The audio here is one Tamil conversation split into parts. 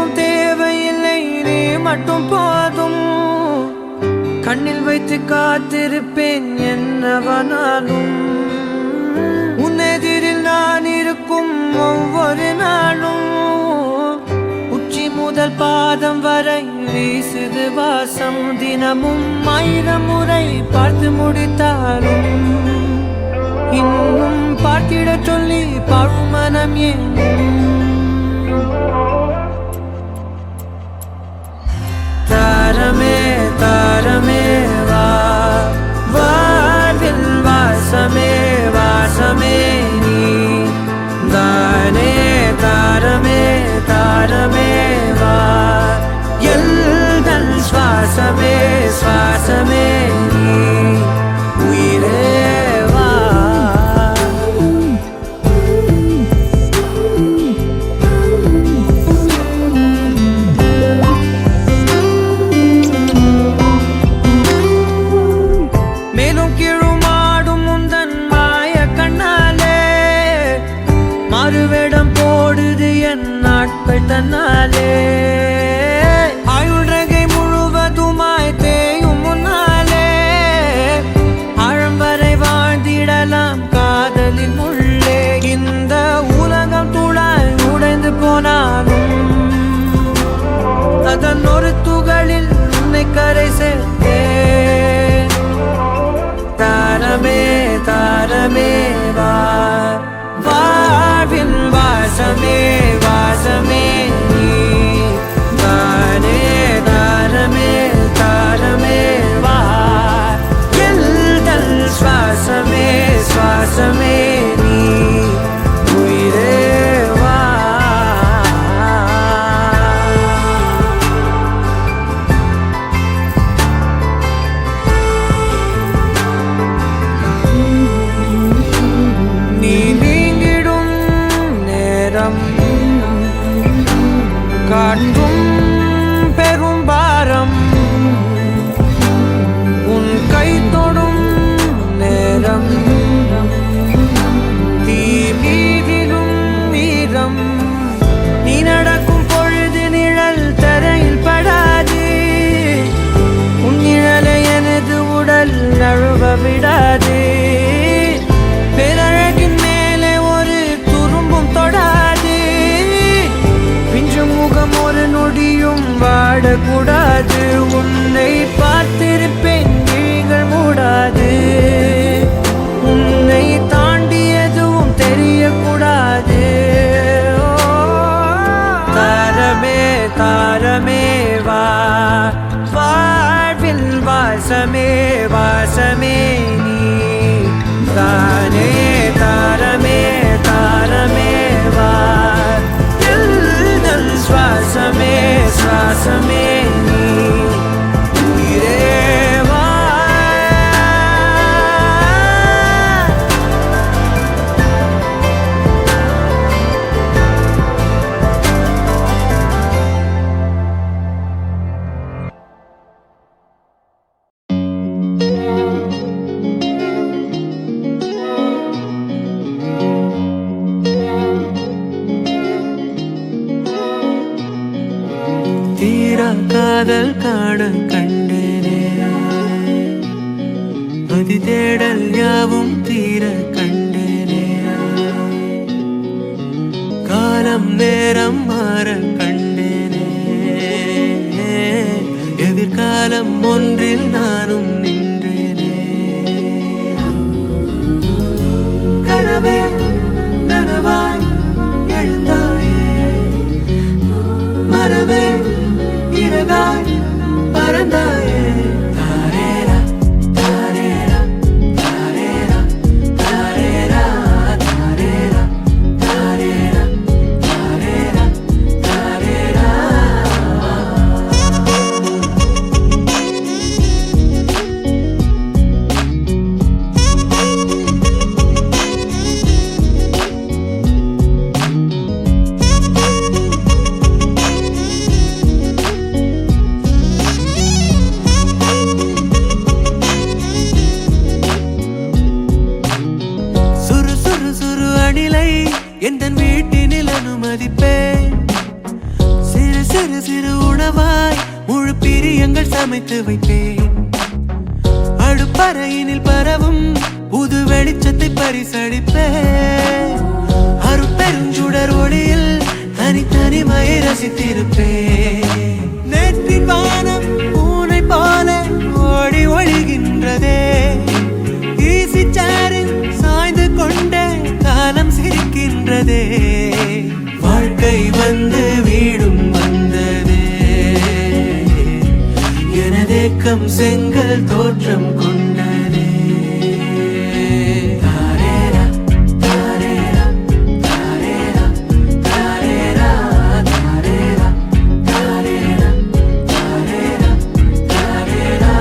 எதுவும் தேவையில்லை, நீ மட்டும் போதும். கண்ணில் வைத்து காத்திருப்பேன் என்னவனாலும். உன்னெதிரில் நான் இருக்கும் ஒவ்வொரு நாளும். உச்சி முதல் பாதம் வரை வீசுது வாசம். தினமும் 1000 முறை பார்த்து முடித்தாலும் இன்னும் பார்த்திட சொல்லி பழுமனம் ஏன்? தாரமே தாரமே வா, வாழ்வில் வாசமே வாசமே நீ தானே. தாரமே தாரமே வா, எல்தல் சுவாசமே சுவாசமே நீ உயிரே வா. மேலும் கீழுமாடும் முந்தன் மாய கண்ணாலே மாறுவேடம் போடுது என் நாட்கள் தன்னாலே. ஆயுள் ரகை முழுவதுமாய் தேயும் முன்னாலே ஆழம் வரை வாழ்ந்திடலாம் காதலின் உள்ளே. இந்த உலகம் துளாய் உடைந்து போனாலும் அதன் ஒரு துகளில் உன்னை கரை சேர்த்தேன். தாரமே தாரமே வா, வாழ்வின் வாசமே வாசமே நீ தானே. தாரமே தாரமே வா, எல்தல் சுவாசமே சுவாசமே நீ உயிரே வா. நீ நீங்கிடும் நேரம் காற்றும் பெரும் பாரம். உன் கை தொடும் நேரம் தீ மீதிலும் மீதம். நீ நடக்கும் பொழுது நிழல் தரையில் படாது. உன் நிழலை எனது உடல் நழுவ விடாது. பேரழகின் மேலே ஒரு துரும்பும் தொடாது. பிஞ்சு முகம் ஒரு நொடியும் வாடக்கூடாது. உன்னை பார்த்திருப்பேன் விழிகள் மூடாது. உன்னை தாண்டி எதுவும் தெரியக்கூடாது. தாரமே தாரமே வா, வாழ்வில் வாசமே வாசமே நீ தானே. தாரமே தாரமே வா, எல்தல் சுவாசமே சுவாசமே நீ உயிரே வா. தீரா காதல் காண கண்டேனே, அதி தேடல் யாவும் தீர கண்டேனே. காலம் நேரம் மாற கண்டேனே, எதிர்காலம் ஒன்றில் நானும் நின்றேனே. கனவே நனவாய் எழுந்தாயே, மரவே இரவாய் பறந்தாயே. தாரேரா தாரேரா தாரேரா தாரேரா தாரேரா தாரேரா தாரேரா தாரேரா. எந்தன் வீட்டினில் அனுமதிப்பேன். சிறு சிறு சிறு உணவாய் முழு பிரியங்கள் சமைத்து வைப்பேன். அடுப்பறையினில் பரவும் புது வெளிச்சத்தை பரிசளிப்பேன். அருப்பெருஞ்சுடர் ஒளியில் தனித்தனிமையை ரசித்திருப்பேன். நேற்றின் வானம் பூனை போல ஓடி ஒழிகின்றதே. ஈசி சேரில் சாய்ந்து கொண்டே காலம் சிரிக்கின்றதே. வாழ்க்கை வந்து வீடும் வந்ததே. எனதேக்கம் செங்கல் தோற்றம் கொண்டதே. தாரேரா தாரேரா தாரேரா தாரேரா தாரேரா தாரேரா தாரேரா தாரேரா.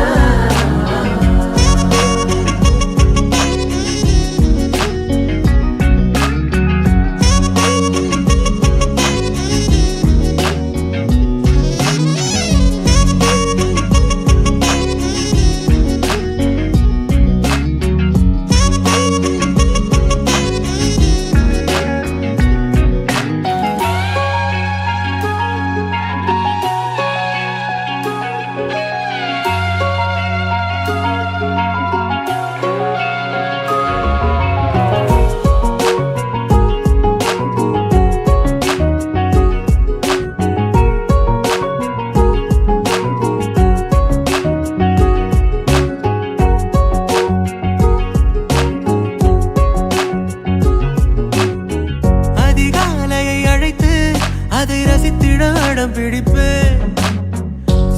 அதை ரசித்திட அடம் பிடிப்பேன்.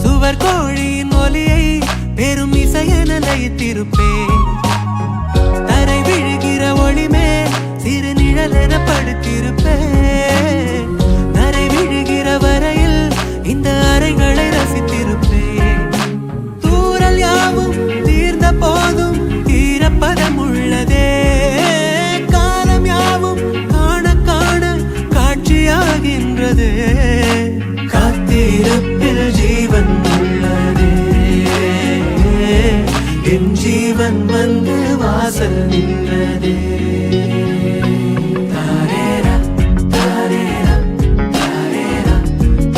சுவர் கோழியின் ஒலியை பெரும் இசையென லயித்திருப்பேன். தரை விழுகிற ஒளிமே சிறு நிழல் என படுத்திருப்பேன். தரை விழுகிற வரையில் இந்த அறைகளை ரசித்திருப்பேன். தூரல் யாவும் தீர்ந்த போதும் தீரப்பதம் உள்ளதே. காலம் யாவும் காண காண காட்சியாகின்றது. காத்திருப்பில் ஜீவன் உள்ளதே. என் ஜீவன் வந்து வாசல் நின்றதே. தாரேரா தாரேரா தாரேரா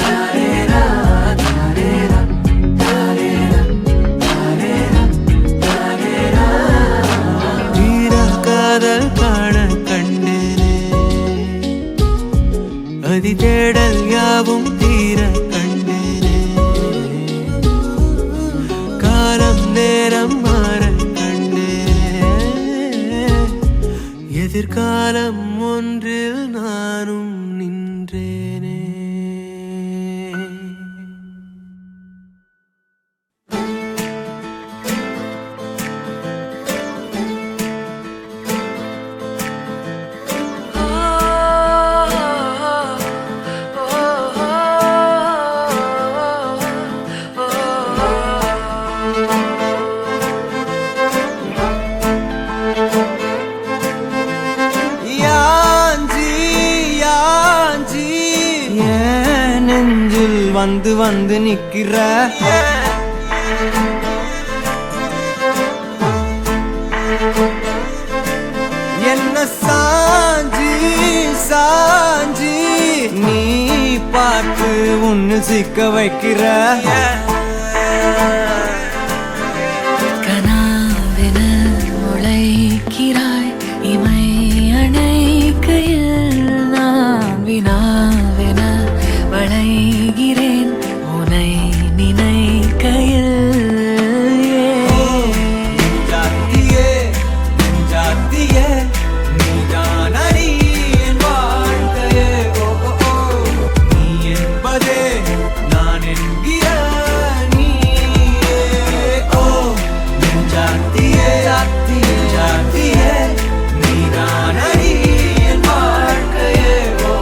தாரேரா தாரேரா தாரேரா தாரேரா தாரேரா. தீரா காதல் காண கண்டேனே. அதி தேடல் யாவும் தீர கண்டேனே. காலம் நேரம் மாற கண்டேனே. எதிர்காலம் ஒன்றில் நானும் நின்றேனே. வந்து வந்து நிக்கிற என்ன சாஞ்சி சாஞ்சி நீ பார்த்து உன்னு சிக்க வைக்கிற. கனாவென முளைக்கிறாய் இமை அணைக்கையில் நான் வினாவென வளைகிறேன் உனை நினைக்கையில். ஜாத்தியே ஜாத்தியே நீதான் அடி என் வாழ்க்கையே. ஓ ஓ நீ என்பதே நான் என்கிற நீயே. ஓ என் ஜாத்தியே ஜாத்தியே ஜாத்தியே நீதான் அடி என் வாழ்க்கையே. ஓ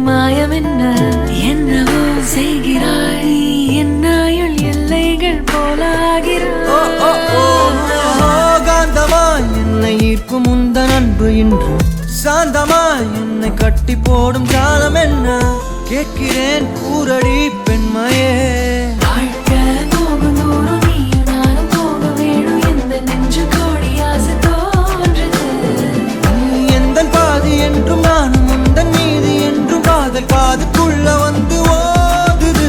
மாயம் என்ன? என்னவோ செய்கிறாய் நீ, என்னாயுள் எல்லைகள் போலாகிறாய். காந்தமாய் என்னை ஈர்க்கும் உந்தன் அன்பு இன்று சாந்தமாய் என்னை கட்டி போடும் காலம் என்ன? கேட்கிறேன் கூரடி பெண்மையே. வாழ்க்கை போகும் தூரம் நீயும் நானும் போக வேணும், எந்த நெஞ்சு கோடி ஆசை தோன்றுது. நீ எந்தன் பாதி என்றும் நானும் உந்தன் மீதி என்றும் காதல் பாதுக்குள்ள வந்து ஓதுது.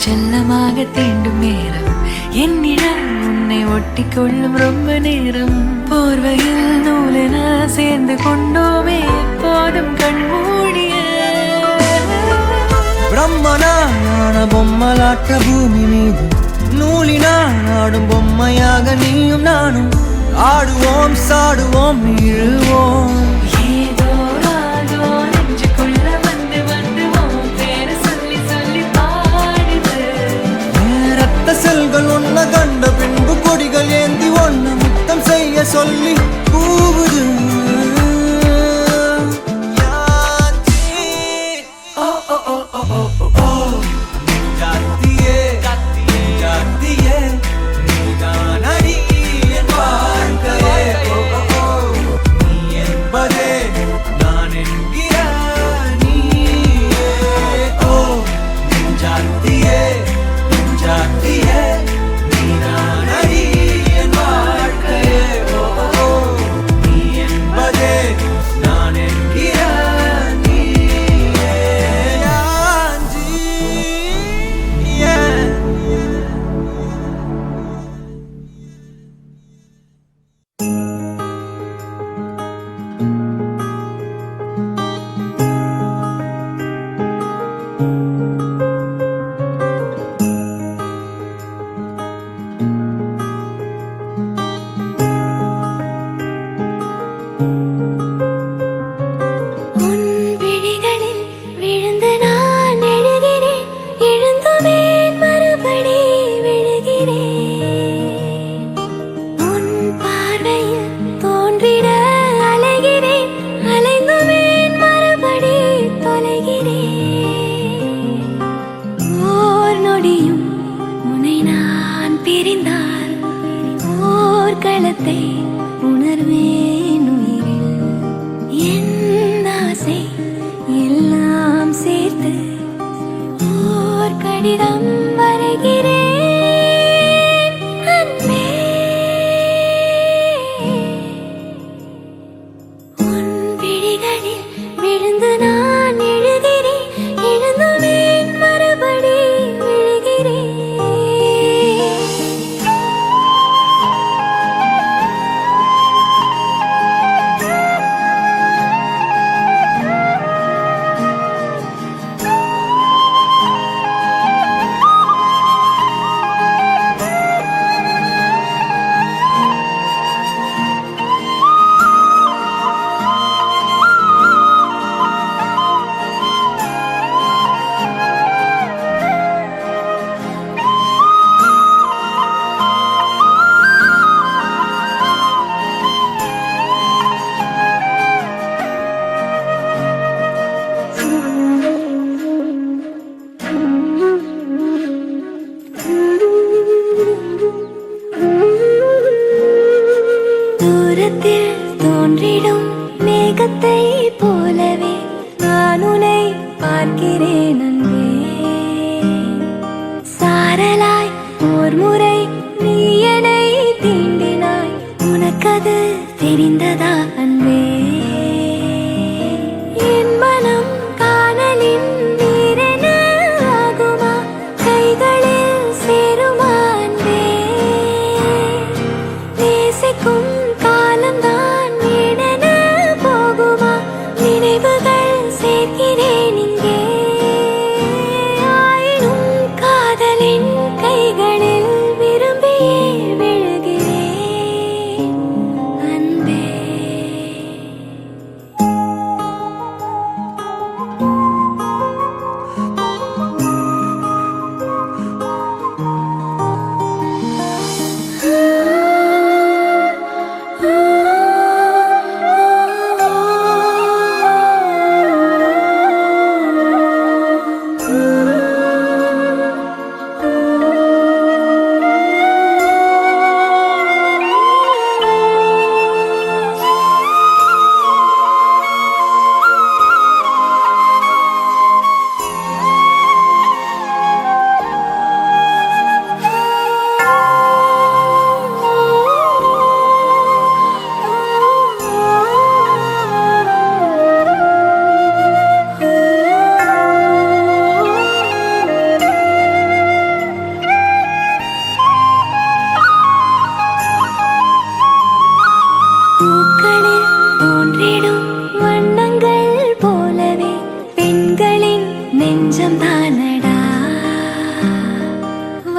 செல்லமாக தீண்டும் நேரம், என்னிடம் உன்னை ஒட்டி கொள்ளும் ரொம்ப நேரம். போர்வையில் நூலென சேர்ந்து கொண்டோமே எப்போதும் கண்மூடிய. பிரம்மனான பொம்மலாட்ட பூமி மீது நூலினால் ஆடும் பொம்மையாக நீயும் நானும் ஆடுவோம் சாடுவோம் இழுவோம். ஏதோ ராகோ நெஞ்சுக்குள்ள வந்து வந்து உன் பேரு சொல்லி சொல்லி பாடுது. ரத்த செல்கள் ஒன்ன கண்ட பின்பு கொடிகள் ஏந்தி ஒன்ன முத்தம் செய்ய சொல்லி கூவுது. உணர்வேன் உயிரில் என் ஆசை எல்லாம் சேர்த்து ஓர் கடிதம் வரைகிறேன். அன்பே உன் விழிகளில் விழுந்து நான் எழுகிறேன், எழுந்துவேன் மறுபடி விழுகிறேன். தூரத்தில் தோன்றிடும் மேகத்தை போலவே நான் உன்னை பார்க்கிறேன் அன்பே. சாரலாய் ஓர் முறை நீ என்னை தீண்டினாய், உனக்கது தெரிந்ததா அன்பே? என் மனம் காணலின் நீரென ஆகுமா, கைகளில் சேருமா அன்பே? நேசிக்கும் காலம்தான் வீணென போகுமா, நினைவுகள் சேர்க்கிறேன் இங்கே.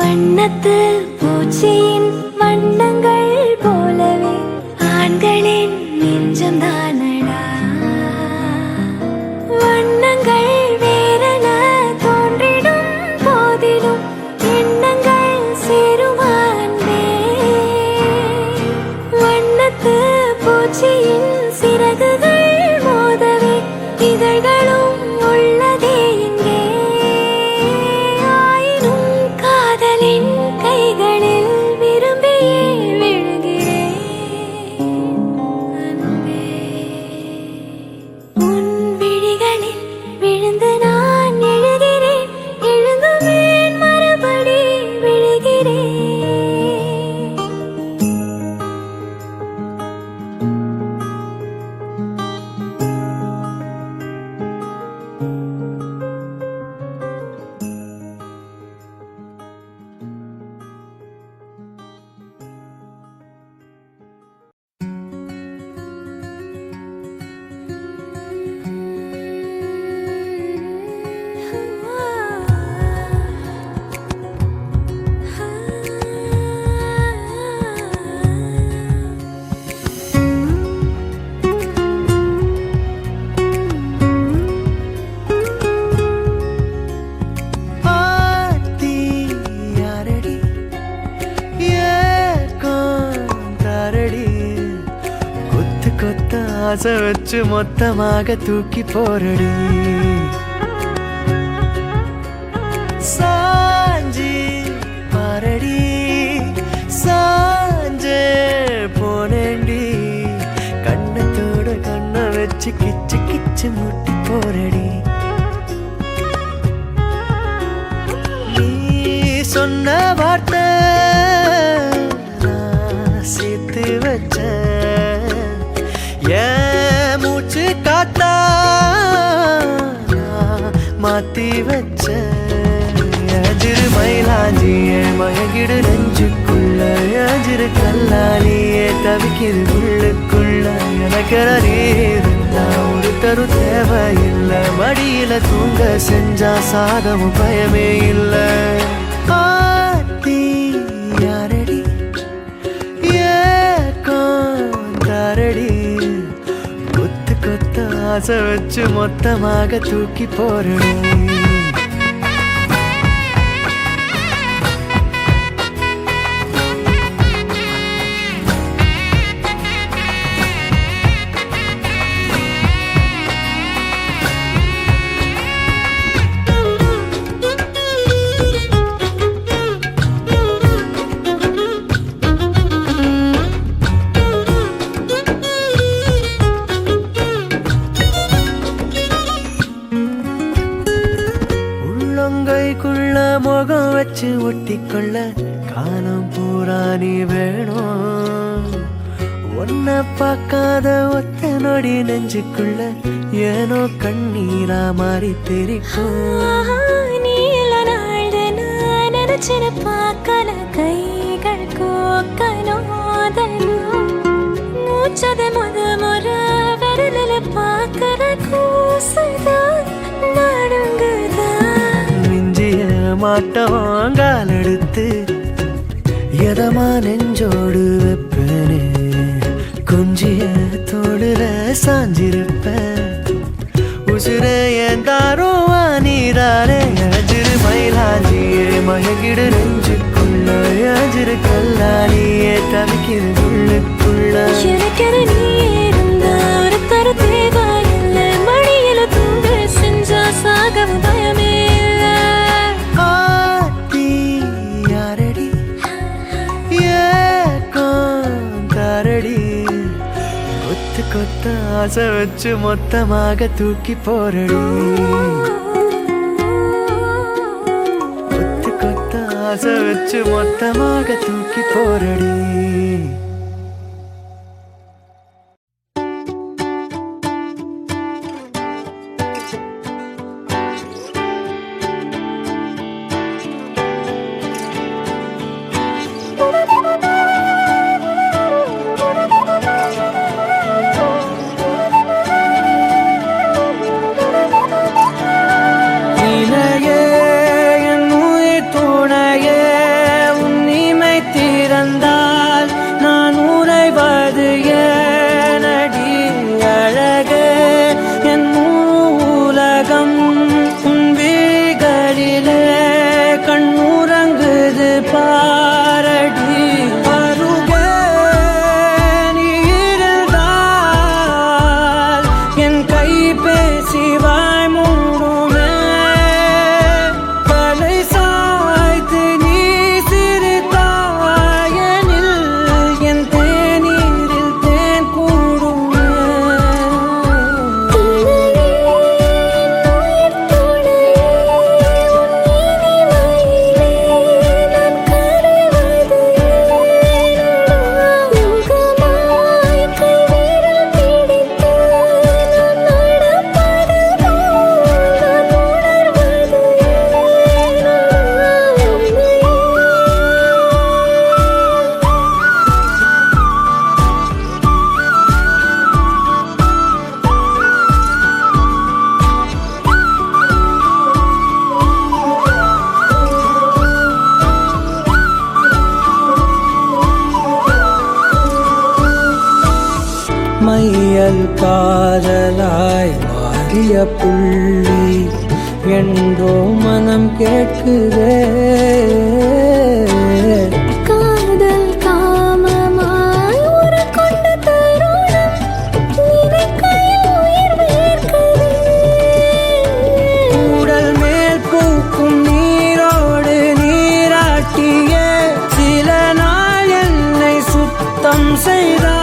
வண்ணத்து பூச்சியின் வண்ணங்கள் போலவே ஆண்களின் நெஞ்சம் தானடா. வண்ணங்கள் வேறென தோன்றிடும் போதிலும் எண்ணங்கள் சேருமா அன்பே. வண்ணத்து பூச்சியின் சிறகுகள் மோதவே இதழ்களும் உள்ளதே இங்கே. ஆயினும் காதலின் கைகளில் விரும்பியே விழுகிறேன் அன்பே. உன் விழிகளில் விழுந்து நான் எழுகிறேன், எழுந்துவேன் மறுபடி விழுகிறேன். ஆத்தி யாரடி ஏக்காந்தாரடி கொத்து கொத்த ஆசை வச்சு மொத்தமாக தூக்கி போரடி. சாஞ்சி பாரடி சாஞ்சே போனேண்டி, கண்ணத்தோட கண்ணை வச்சு கிச்சு கிச்சு முட்டி போரடி. நீ சொன்ன வார்த்தை நான் சேர்த்து வச்சேன், என் மூச்சு காத்தா நான் மாத்தி வச்சேன். எதிரு மயிலாஞ்சியே மயங்கிடு நெஞ்சுக்குள்ள, எதிரு கல்லாலியே தவிக்கிது உள்ளுக்குள்ள. எனக்கென நீர் ஒரு தரு தேவையில்லை, மடியில தூங்க செஞ்சா சாதமும் பயமே இல்லை. ஆத்தி யாரடி ஏக்காந்தாரடி கொத்து கொத்த ஆசை வச்சு மொத்தமாக தூக்கி போரடி. உள்ளங்கைக்குள்ள முகம் வச்சு ஒட்டிக்கொள்ள காலம் பூரா நீ வேணும். ஒன்ன பார்க்காத ஒத்த நொடி நெஞ்சுக்குள்ள ஏனோ கண்ணீரா மாறி தெரிக்கும். நீல நாள் நான் நினைச்சின பார்க்கல, கைகள் கோக்கனோதலும் மூச்சத முற விரலில பார்க்கற கூசுதான் நடுங்குதான். மிஞ்சிய மாட்டவாங்கால் எடுத்து எதமா நெஞ்சோடு வெப்பனே, கொஞ்சிய தோடுல சாஞ்சிருப்பேன். உசுர ஏந்தாரோ நீரானே, எதிரு மயிலாஞ்சியே மயங்கிடு நெஞ்சுக்குள்ள, எதிரு கல்லாலியே தவிக்கிது உள்ளுக்குள்ள. எனக்கென நீ இருந்த ஒரு தர தேவையில்லை, மடியில தூங்க செஞ்சா சாகவும் பயமே இல்லை. ஆத்தி யாரடி ஏக்காந்தாரடி கொத்து கொத்த ஆசை வச்சு மொத்தமாக தூக்கி போரடி. கொத்து கொத்த ஆசை வச்சு மொத்தமாக தூக்கி போரடி. நீலையே என் உயிர் துணையே காதல் காதலாய் மாறிய புள்ளி என்றோ மனம் கேட்குதே. காதல் காமமாய் உருக்கொண்ட தருணம் நினைக்கையில் உயிர் வேர்க்குதே. உடல் மேல் பூக்கும் நீரோடு நீராட்டிய சில நாள் என்னை சுத்தம் செய்தார்.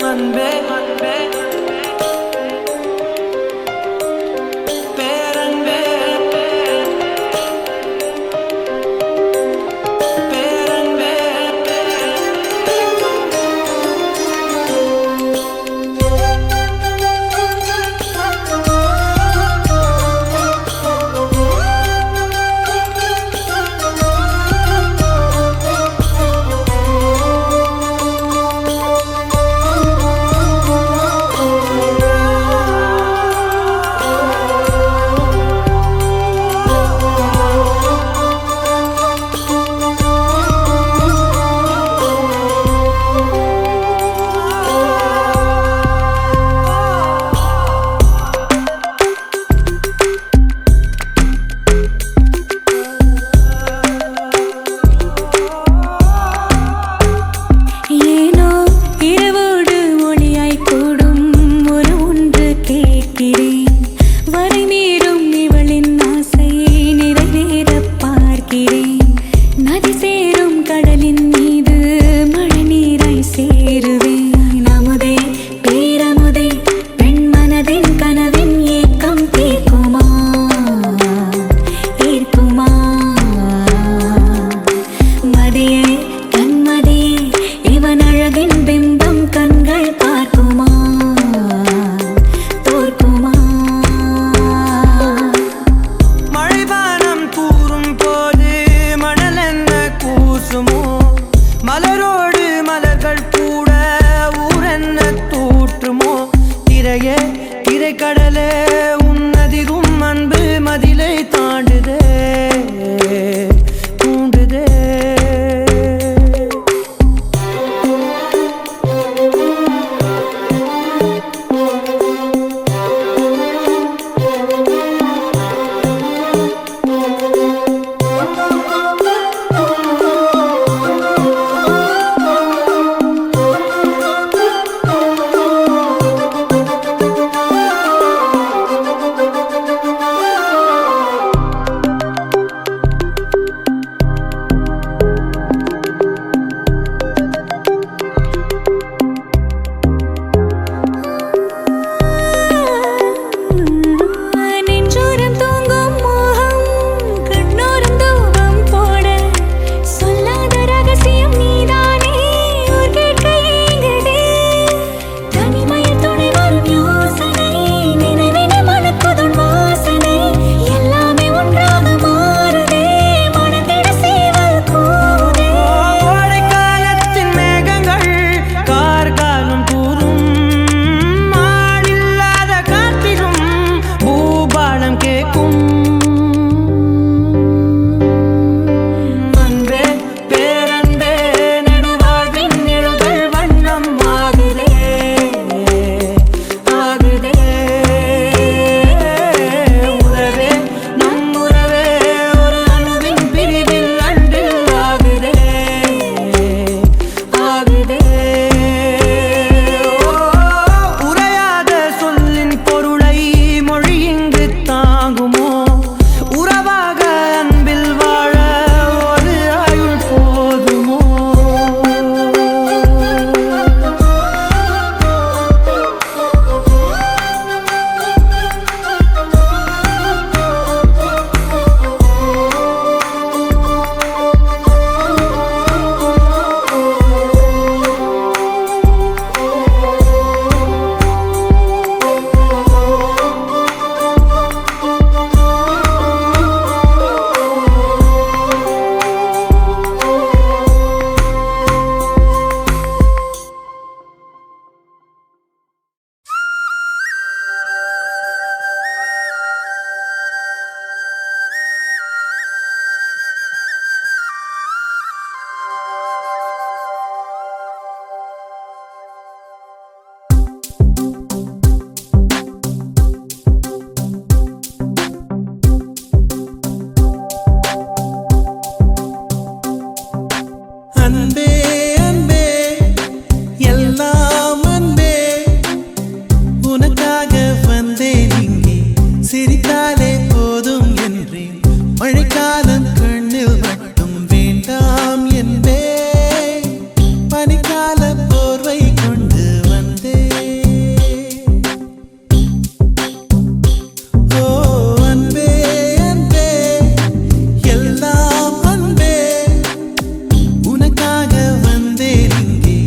அன்பே அன்பே பேரன்பே பேரன்பே கடலே உன்னதிரும் அன்பு மதிலை தாண்டுதே தூண்டுதே. சிரித்தாலே போதும் என்றேன் மழைக்காலம் கண்ணில் மட்டும் வேண்டாம் என்பேன் பனிக்கால போர்வை கொண்டு வந்தேன் ஓ அன்பே அன்பே எல்லாம் அன்பே உனக்காக வந்தேன் இங்கே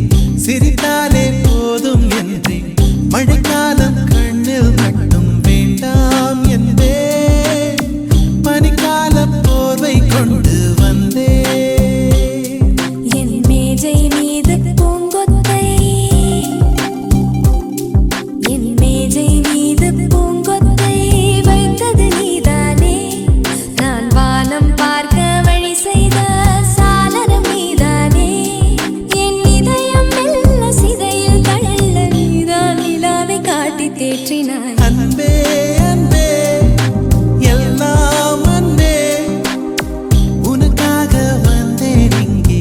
சிரித்தாலே போதும் என்றேன் மழைக்காலம் கண்ணில் மட்டும் வேண்டாம் என்பேன் பனிக்கால போர்வை கொண்டு வந்தேன் என் மேஜை மீது பூங்கொத்தை என் மேஜை மீது பூங்கொத்தை வைத்தது நீதானே நான் வானம் பார்க்க வழி செய்த சாளரம் நீதானே என் இதயம் மெல்ல சிதையில் தள்ள நீதான் நிலாவை காட்டி தேற்றினாய் அன்பே அன்பே எல்லாம் அன்பே உனக்காக வந்தேன் இங்கே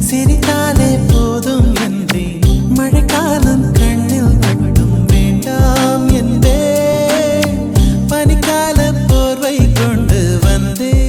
சிரித்தாலே போதும் என்றேன் மழைக்காலம் கண்ணில் மட்டும் வேண்டாம் என்பேன் பனிக்கால போர்வை கொண்டு வந்தேன்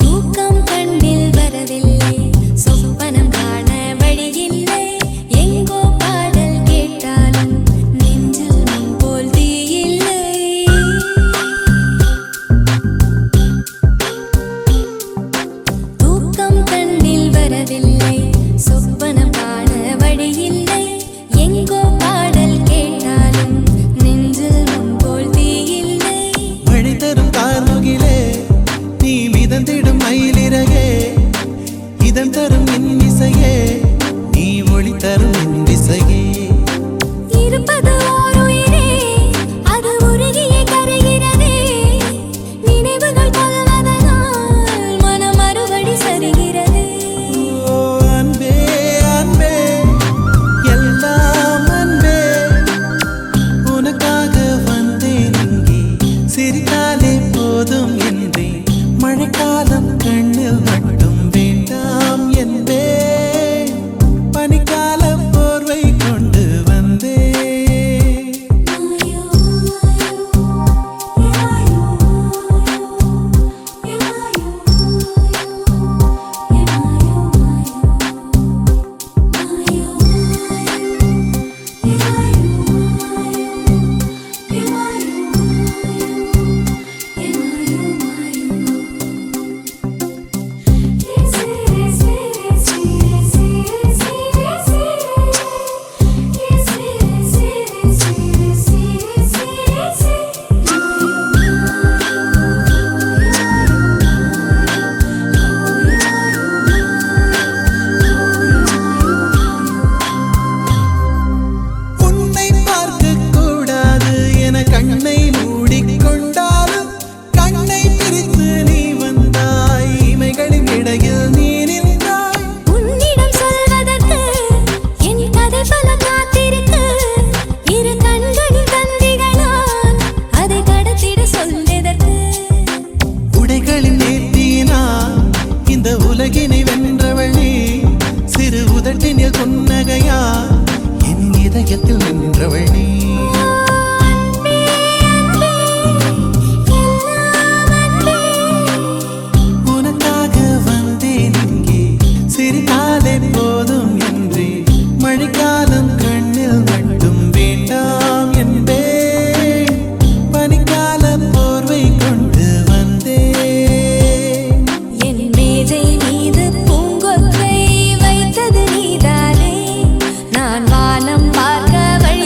தூக்கம் கண்ணில் வரவில்லை சொப்பனம் காண வழியில்லை எங்கோ பாடல் கேட்டாலும் நெஞ்சில் முன் போல் தீயில்லை தூக்கம் கண்ணில் வரவில்லை சொப்பனம் காண வழியில்லை எங்கோ பாடல் கேட்டாலும் நெஞ்சில் முன் போல் தீயில்லை மழை தரும் கார்முகிலே நீ மிதந்திடும் மயிலிறகே இதம் தரும் என் இசையே நீ ஒளி தரும் என் திசையே இருப்பது ஓர் உயிரே அது உருகியே கரைகிறதே நினைவுகள் கொள்வதனால் மனம் மறுபடி சரிகிறது ஓ அன்பே அன்பே எல்லாம் அன்பே உனக்காக வந்தேன் இங்கே சிரித்தாலே போதும் என்றேன் மழைக்காலம் கண்ணில் மட்டும் வேண்டாம் என்பேன் பனிக்கால போர்வை கொண்டு வந்தேன் மாயோ மாயோ உன்னை பார்க்கக் கூடாது என கண்ணை மூடிக்கொண்டாலும் கண்ணை பிரித்து நீ வந்தாய் இமைகளின் இடையில் நீ நின்றாய் உன்னிடம் சொல்வதற்கு என் கதை பல காத்திருக்கு இரு கண்களின் தந்திகளால் அதை கடத்திட சொல்வதற்கு உடைகளின் நேர்த்தியினால் இந்த உலகினை வென்றவள் நீ சிறு உதட்டினில் புன்னகையா என் இதயத்தில் நின்றவள் நீ அன்பே அன்பே எல்லாம் அன்பே உனக்காக வந்தேன் இங்கே சிரித்தாலே போதும் என்றே மழைக்காலம் கண்ணில் மட்டும் வேண்டாம் என்பேன் பனிக்கால போர்வை கொண்டு வந்தேன் என் மேஜை மீது பூங்கொத்தை வைத்தது நீதானே நான் வானம் பார்க்க வழி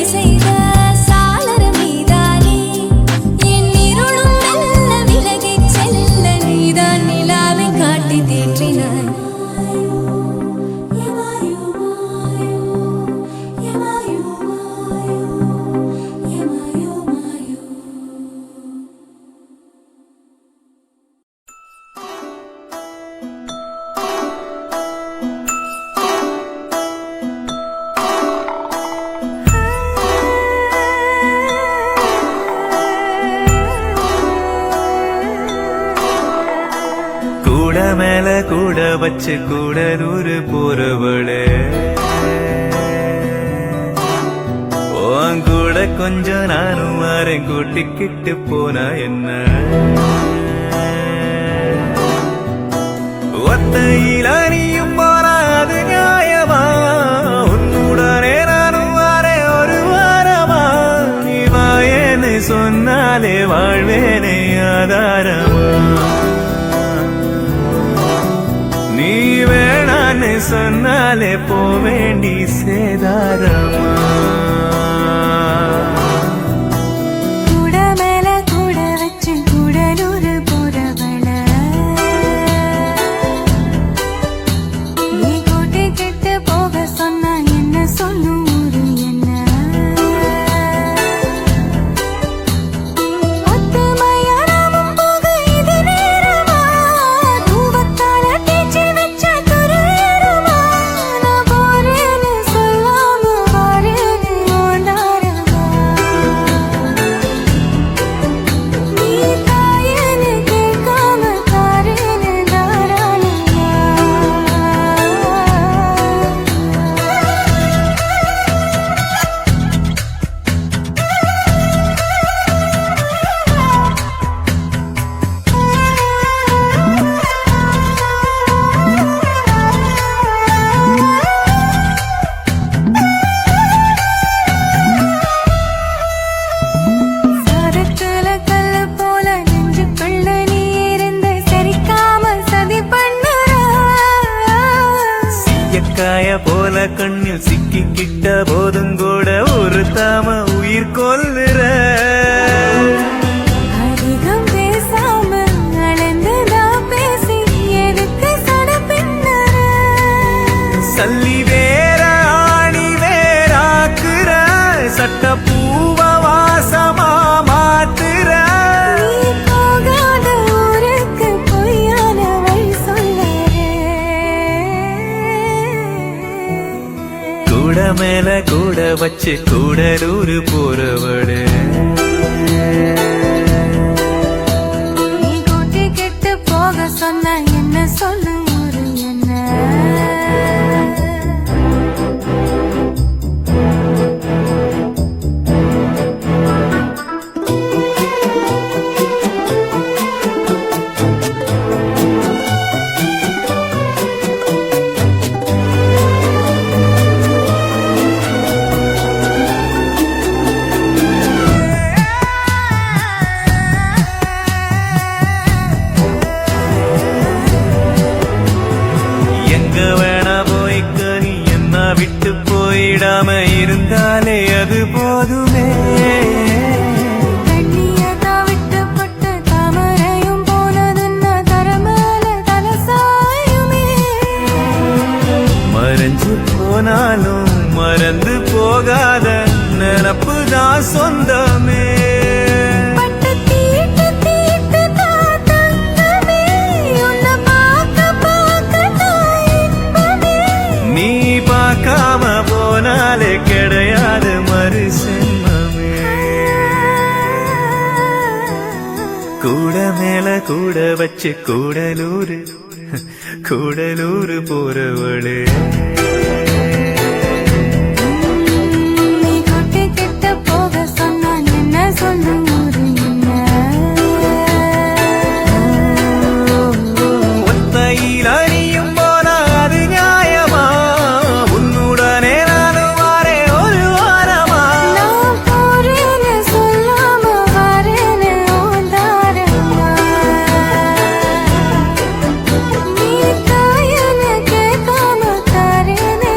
கூட வச்சு கூடலூர் போறவளே உன் கூட கொஞ்சம் நானும் வரேன் கூட்டிக்கிட்டு போனா என்ன ஒத்தையில நீயும் போனா அது நியாயமா உன்னுடனே நானும் வரேன் ஒரு வாரமா நீ வாயேன்னு சொன்னாலே வாழ்வேனே ஆதாரமா நீ வேணான்னு சொன்னாலே போவேண்டி சேதாரமா கூட மேல கூட வச்சு கூடலூர் போறவள நீ கூட்டி கிட்ட போக சொன்னா என்ன சொல்லும் ஊரு என்ன ஒத்துமையானாமும் போக இது நேரமா தூவத்தால தேய்ச்சி வச்ச துருவேறுமா நான் போறேன்னு சொல்லாம வாரேன்னு ஓண்டாரமா நீ தாயேன்னு கேட்காம தாரேன்னு தாராளமா சாதத்துல கல்லு போல நெஞ்சுக்குள்ள நீ இருந்து சரிக்காம சதி பண்ணுற எக்காய போல கண்ணில் சிக்கிக்கிட்ட போதும் கூட ஒரு தாம உயிர் கொல்லுற அதிகம் பேசாம அளந்துதான் பேசி எதுக்கு சட பின்னற சல்லி வேற ஆணி வேறாக்குற சட்ட பூவ வாசமா மாத்துற நீ போகாத ஊருக்கு பொய்யான வழி சொல்லறே கூட மேல கூட வச்சு கூடலூர் போறவளே நீ கூட்டி கிட்டு போக சொன்ன என்ன சொல்லும் ஊரு என்ன எங்க வேணா போய்க்க நீ என்ன விட்டு போயிடாம இருந்தாலே அது போதுமே தண்ணியதா விட்டு பட்டு தாமரையும் போனதுன்னா தரமேல தலசாயுமே மறைஞ்சு போனாலும் மறந்து போகாத நினப்பு தான் சொந்தமே பட்டு தீட்டு தீட்டு தங்கமே உன்னை பார்க்க நான் இன்பமே நீ பார்க்காம போனாலே கிடையாது மறு சென்மமே கூட மேல கூட வச்சு கூடலூர் போறவளே நீ கூட்டி கிட்ட போக சொன்னா என்ன சொல்லும் ஊரு என்ன ஒத்தையில் அணியும் போனா அது நியாயமா உன்னுடனே நானும் வாரேன் ஒரு வாரமா நான் போறேன்னு சொல்லாம வாரேன்னு ஓந்தாரமா நீ தாயன்னு கேட்காம தாரேன்னு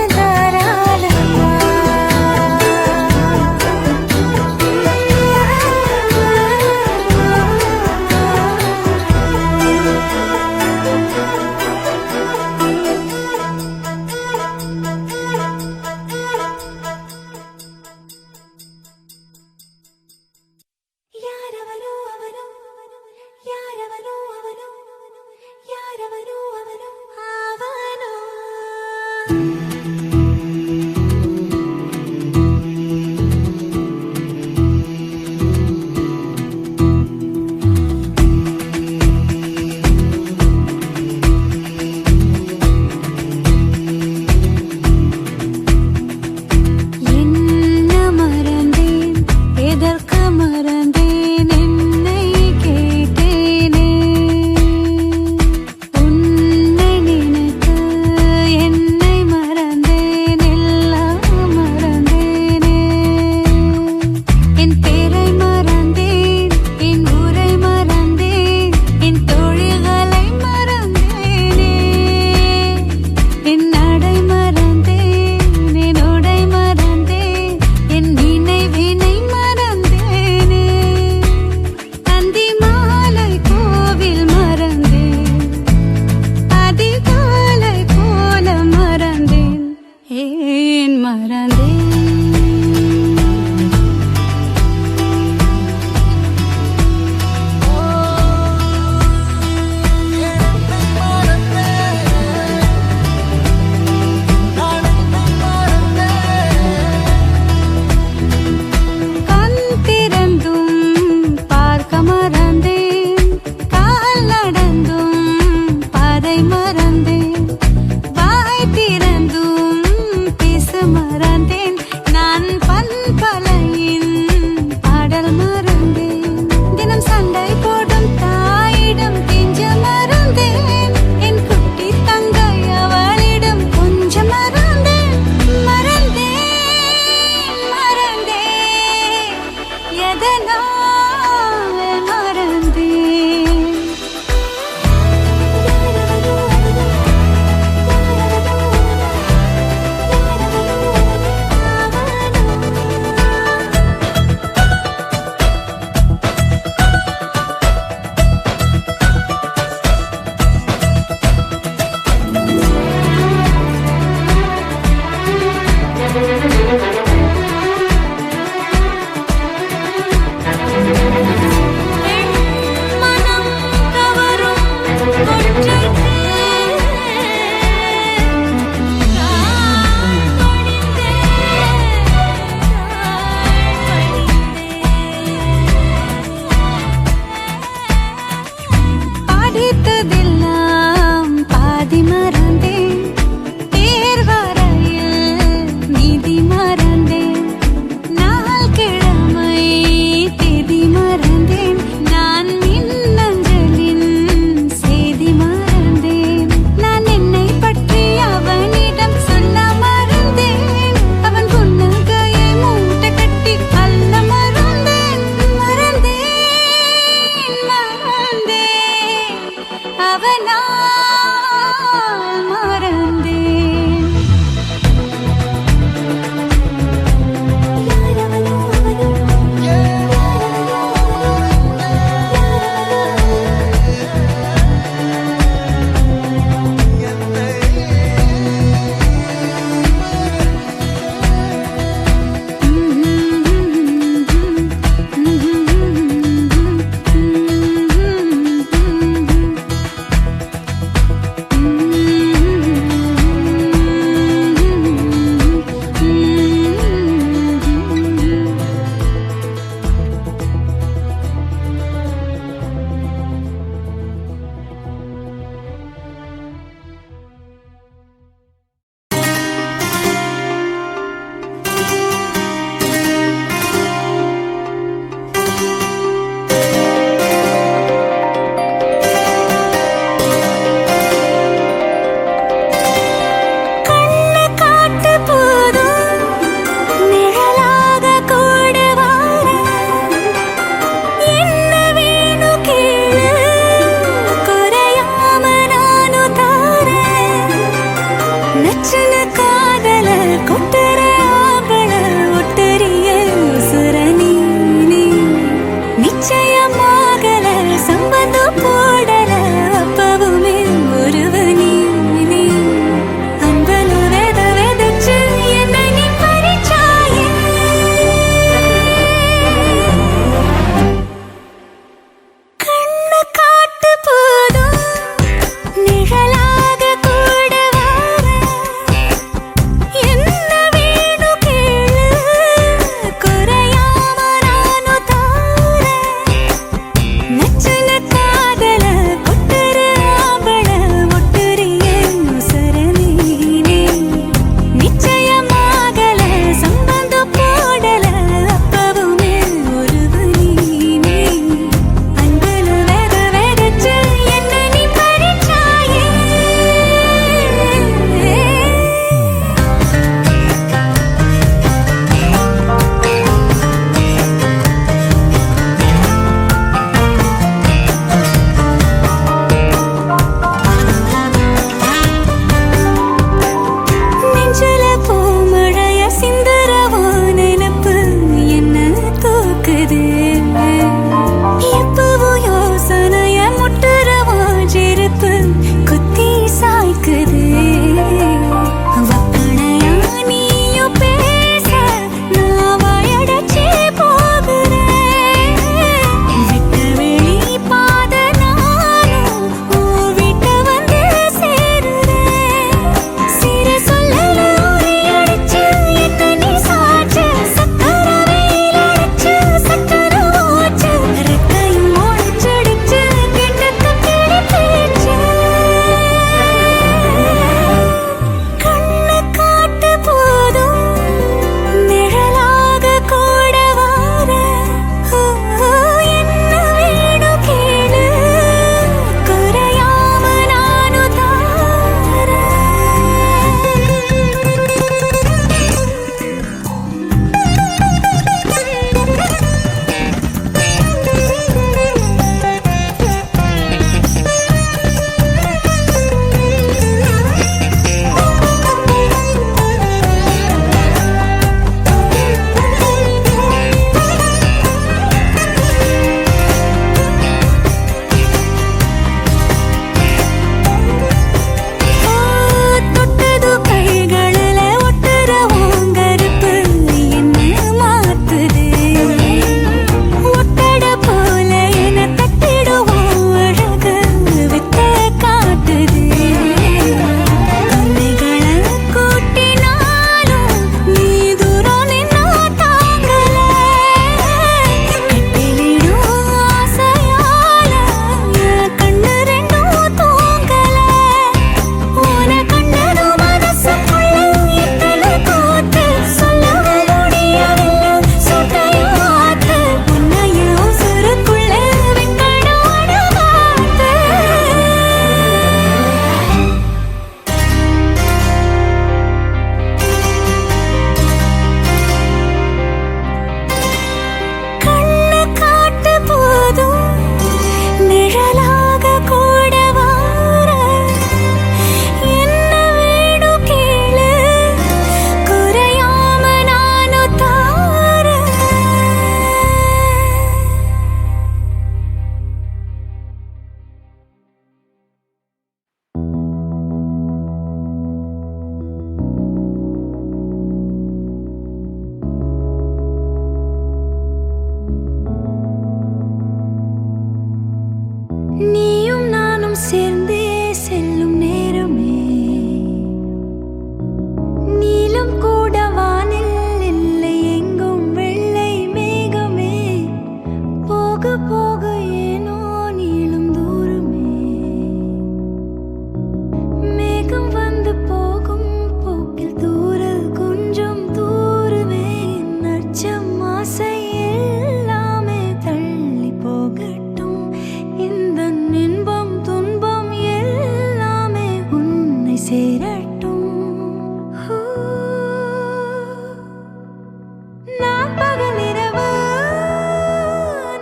பகல் இரவு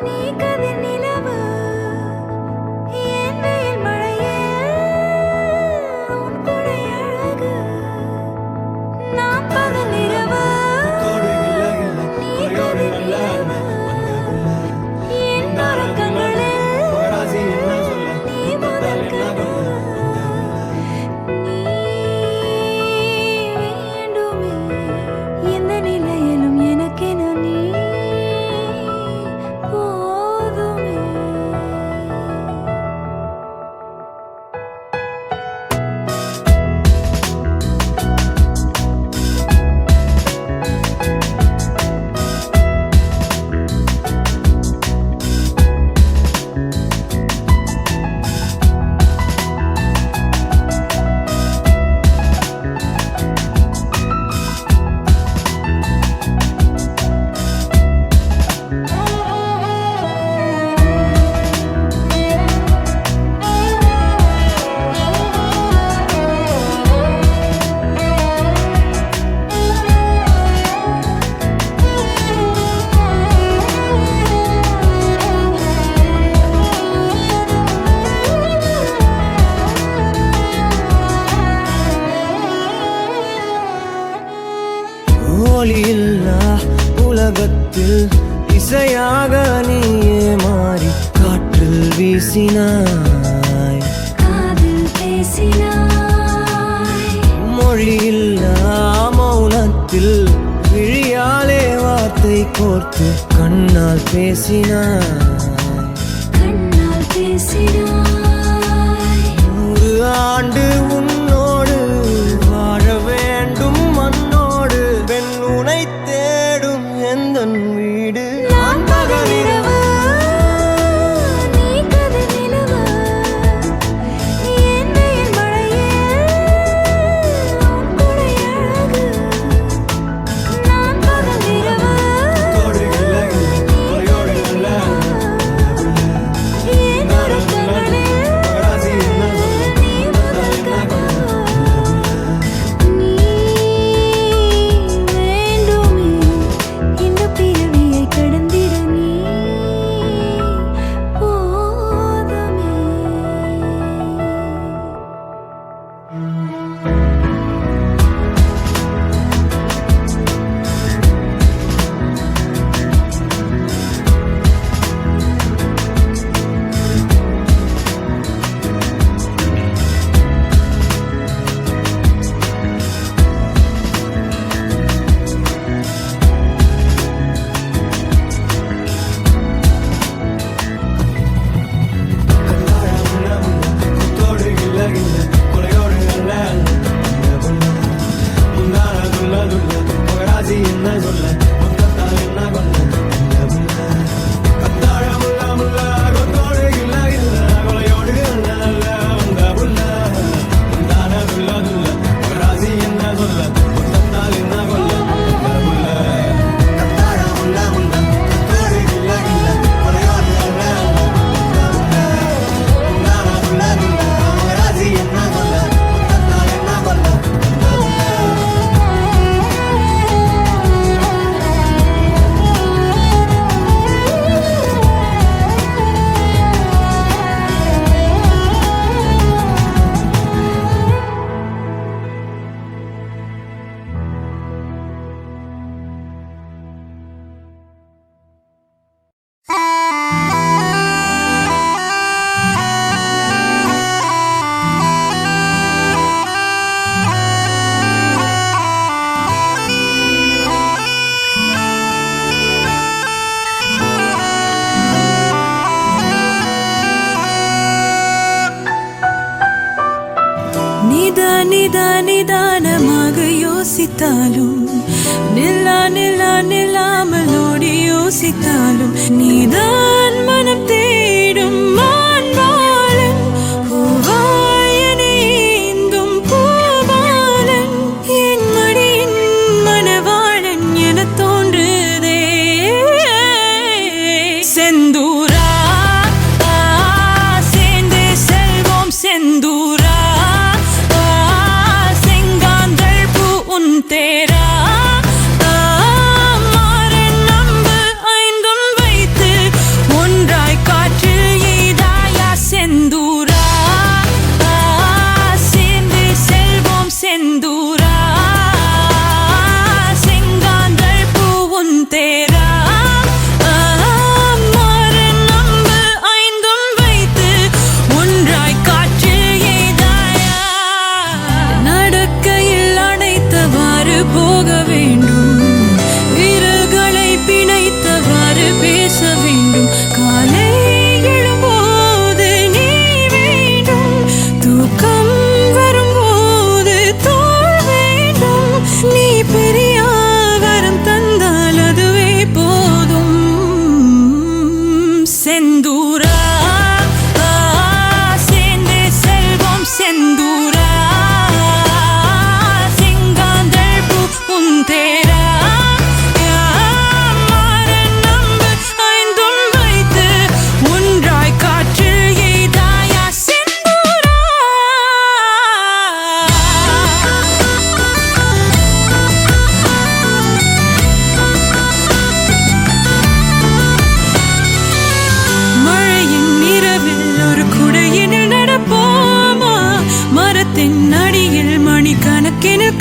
நீ கதிர் நிலவு என் வெயில் மழையே உன் கொடை அழகு நான் பகல் இரவு நீ கதிர் நிலவு என் உறக்கங்களில் நீ முதல் கனவு நீ வேண்டுமே எந்த நிலையிலும் எனக்கென நீ போதுமே ஒளியில்லா உலகத்தில் இசையாக நீயே மாறி காற்றில் வீசினாய் காதில் பேசினாய் மொழியில்லா மௌனத்தில் விழியாலே வார்த்தை கோர்த்து கண்ணால் பேசினாய் கண்ணால் பேசினாய் 100 ஆண்டு உன்னோடு வாழ வேண்டும் மண்ணோடு பெண் உனை தேடும் எந்தன் வீடு நான் பகல் இரவு நீ கதிர் நிலவு என் வெயில் மழையே உன் கொடை அழகு நான் பகல் இரவு நீ கதிர் நிலவு என் உறக்கங்களில் நீ முதல் கனவு நீ வேண்டுமே இந்த பிறவியை கடந்திட நீ போதுமே நிதானமாக யோசித்தாலும் நில்லாமல் ஓடி யோசித்தாலும் நீதான் மனம் தேடும் மான்பாலன் பூவாயனேந்தும் பூபாலன் என் மடியின் மணவாளன் என தோன்றுதே செந்தூரா சேர்ந்தே செல்வோம் செந்தூரா தேரா மாறன்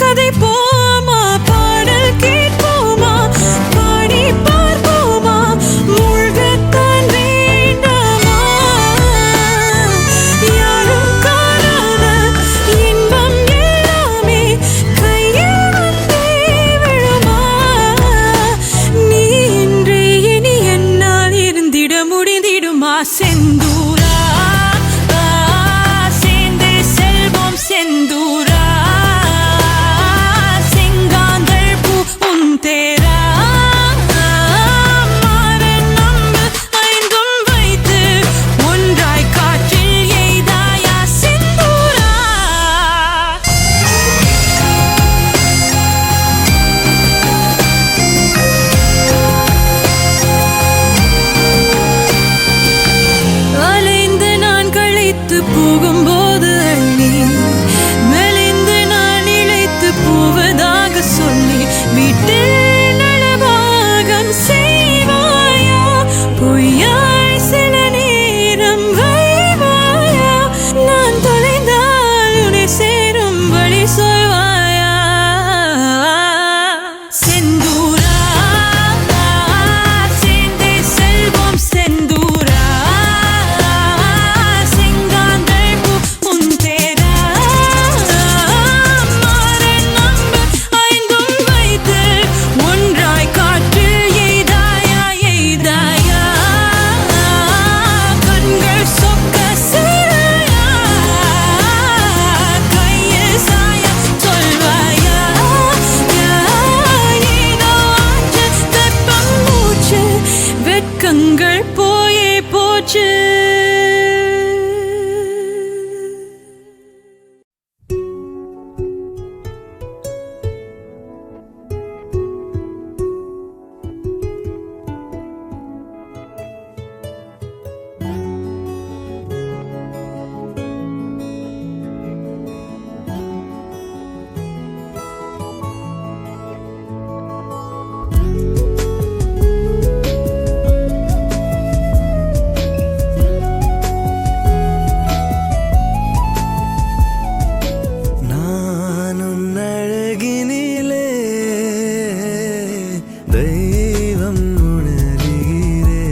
கதை போமா பாடல் கேட்போமா பாடி பார்ப்போமா மூழ்கத்தான் வேண்டாமா யாரும் காணாத இன்பம் எல்லாமே கையில் வந்தே விழுமா நீ இன்றே இனி என்னால் இருந்திட முடிந்திடுமா செந்தூரா சேர்ந்தே செல்வோம் செந்தூரா செங்காந்தள் பூ உன் தேரா மாறன் நம்பு ஐந்தும் வைத்து ஒன்றாய் காற்றில் எய்தாயா செந்தூரா அலைந்து நான் களைத்து போகும்போது அள்ளி மெலிந்து நான் இழைத்து போவதாக சொல்லி வீட்டில் நலபாகம் செய்வாயா பொய்யாய் சில நேரம் வைவாயா நான் தொலைந்தால் உன்னை சேரும் வழி சொல்வாயா செந்தூரா சேர்ந்தே செல்வோம் செந்தூரா செங்காந்தள் பூ உன் தேரா மாறன் நம்பு ஐந்தும் வைத்து ஒன்றாய் காற்றில் எய்தாயா எய்தாயா கண்கள் சொக்க சேராயா கையில் சாய சொல்வாயா ஏதோ ஆச்சு வெப்பம் மூச்சு வெட்கங்கள் போயே போச்சு நானும் அழகினிலே தெய்வம் உணர்கிறே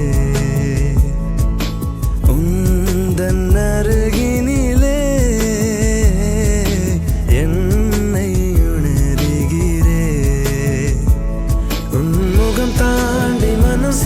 உந்தன் அருகினிலே என்னை உணர்கிறே உன் முகம் தாண்டி மனம்